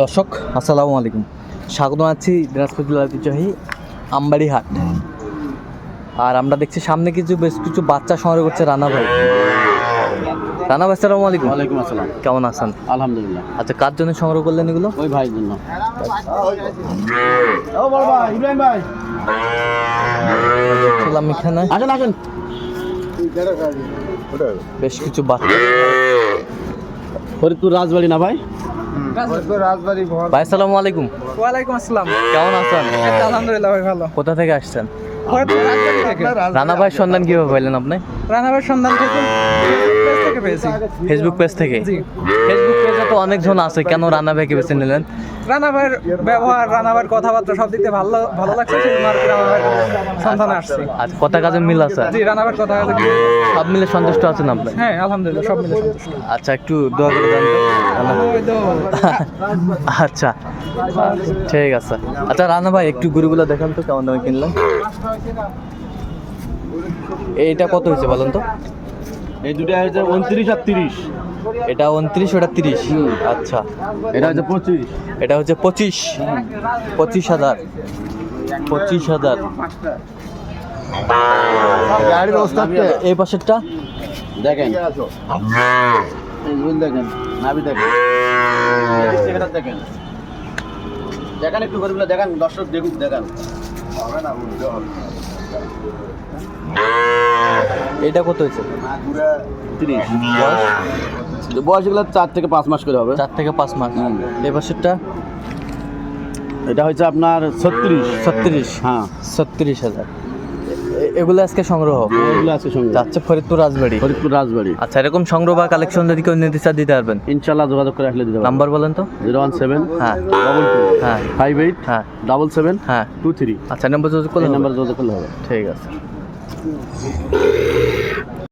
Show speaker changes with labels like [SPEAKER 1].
[SPEAKER 1] দর্শক আসসালামু আলাইকুম, স্বাগত জানাচ্ছি দিনাজপুর জেলার ঐতিহ্যবাহী আমবাড়ি হাট। আর আমরা দেখছি সামনে বেশ কিছু বাচ্চা সংগ্রহ করছে রানা ভাই। রানা ভাই আসসালামু আলাইকুম।
[SPEAKER 2] ওয়ালাইকুম আসসালাম।
[SPEAKER 1] কেমন আছেন?
[SPEAKER 2] আলহামদুলিল্লাহ।
[SPEAKER 1] আচ্ছা, কার জন্য সংগ্রহ করলেন এগুলো?
[SPEAKER 2] ওই ভাইয়ের জন্য। ও বড় ভাই ইব্রাহিম ভাই,
[SPEAKER 1] দেখলাম এখানে
[SPEAKER 2] আসেন আসেন।
[SPEAKER 1] বেশ কিছু বাচ্চা।
[SPEAKER 2] ফরিদপুর রাজবাড়ি না ভাই?
[SPEAKER 1] ভাই আসসালামু আলাইকুম।
[SPEAKER 3] ওয়ালাইকুম আসসালাম।
[SPEAKER 1] কেমন আছেন?
[SPEAKER 3] আলহামদুলিল্লাহ ভাই, ভালো।
[SPEAKER 1] কোথা থেকে আসছেন?
[SPEAKER 3] থেকে
[SPEAKER 1] রানা ভাইয়ের সন্ধান কিভাবে পাইলেন আপনি?
[SPEAKER 3] রানাবার সন্ধান থেকে পেয়েছি।
[SPEAKER 1] ফেসবুক পেজ থেকে?
[SPEAKER 3] জি।
[SPEAKER 1] ফেসবুক পেজে তো অনেকজন আছে, কেন রানা ভাইকে বেছে নিলেন?
[SPEAKER 3] রানাবার ব্যবহার, রানাবার কথাবার্তা সব দিক থেকে ভালো লাগছে, সেই জন্য আর কি রানাবার সন্ধানে আসছি।
[SPEAKER 1] আর কথা কাজে মিল আছে?
[SPEAKER 3] জি, রানাবার কথা আছে।
[SPEAKER 1] সব মিলে সন্তুষ্ট আছেন আপনি?
[SPEAKER 3] হ্যাঁ আলহামদুলিল্লাহ, সব মিলে সন্তুষ্ট।
[SPEAKER 1] আচ্ছা, একটু দোয়া করে দেন তো।
[SPEAKER 3] ওই তো
[SPEAKER 1] আচ্ছা ঠিক আছে। আচ্ছা রানা ভাই, একটু গরুগুলো দেখান তো, কেমন দামে কিনলেন? এইটা কত হয়েছে বলেন তো?
[SPEAKER 2] এই দুটো হচ্ছে 29 আর 30।
[SPEAKER 1] এটা 29, ওটা 30। আচ্ছা,
[SPEAKER 2] এটা হচ্ছে 25।
[SPEAKER 1] এটা হচ্ছে 25,000। 25,000।
[SPEAKER 2] গাড়ির অবস্থা
[SPEAKER 1] এই পাশেরটা
[SPEAKER 2] দেখেন, এই ঝুল দেখেন, নাভি দেখেন, চেহারা দেখেন, দেখেন একটু গরিবগুলো দেখেন, দর্শক দেখুন, দেখেন।
[SPEAKER 1] এটা কত হয়েছে?
[SPEAKER 2] 30।
[SPEAKER 1] বয়স?
[SPEAKER 2] বয়সগুলো 4 থেকে 5 মাস করে হবে।
[SPEAKER 1] 4 থেকে 5 মাস। এই পাশেরটা
[SPEAKER 2] এটা হচ্ছে আপনার 36।
[SPEAKER 1] 36।
[SPEAKER 2] হ্যাঁ,
[SPEAKER 1] 36,000। এগুলো আজকে সংগ্রহ
[SPEAKER 2] এগুলো আছে সঙ্গে।
[SPEAKER 1] যাচ্ছে ফরিদপুর রাজবাড়ি।
[SPEAKER 2] ফরিদপুর রাজবাড়ি।
[SPEAKER 1] আচ্ছা, এরকম সংগ্রহ বা কালেকশন যদি কেউ নিতে চায় দিতে পারবেন?
[SPEAKER 2] ইনশাল্লাহ যোগাযোগ করে আসলে দিতে পারবো।
[SPEAKER 1] নাম্বার বলেন তো।
[SPEAKER 2] 017
[SPEAKER 1] হ্যাঁ
[SPEAKER 2] 22
[SPEAKER 1] হ্যাঁ
[SPEAKER 2] 58
[SPEAKER 1] হ্যাঁ
[SPEAKER 2] 77
[SPEAKER 1] হ্যাঁ
[SPEAKER 2] 23।
[SPEAKER 1] আচ্ছা, নাম্বার যোগাযোগ করলে
[SPEAKER 2] এই
[SPEAKER 1] হবে?
[SPEAKER 2] নাম্বার যোগাযোগ করলে হবে।
[SPEAKER 1] ঠিক আছে।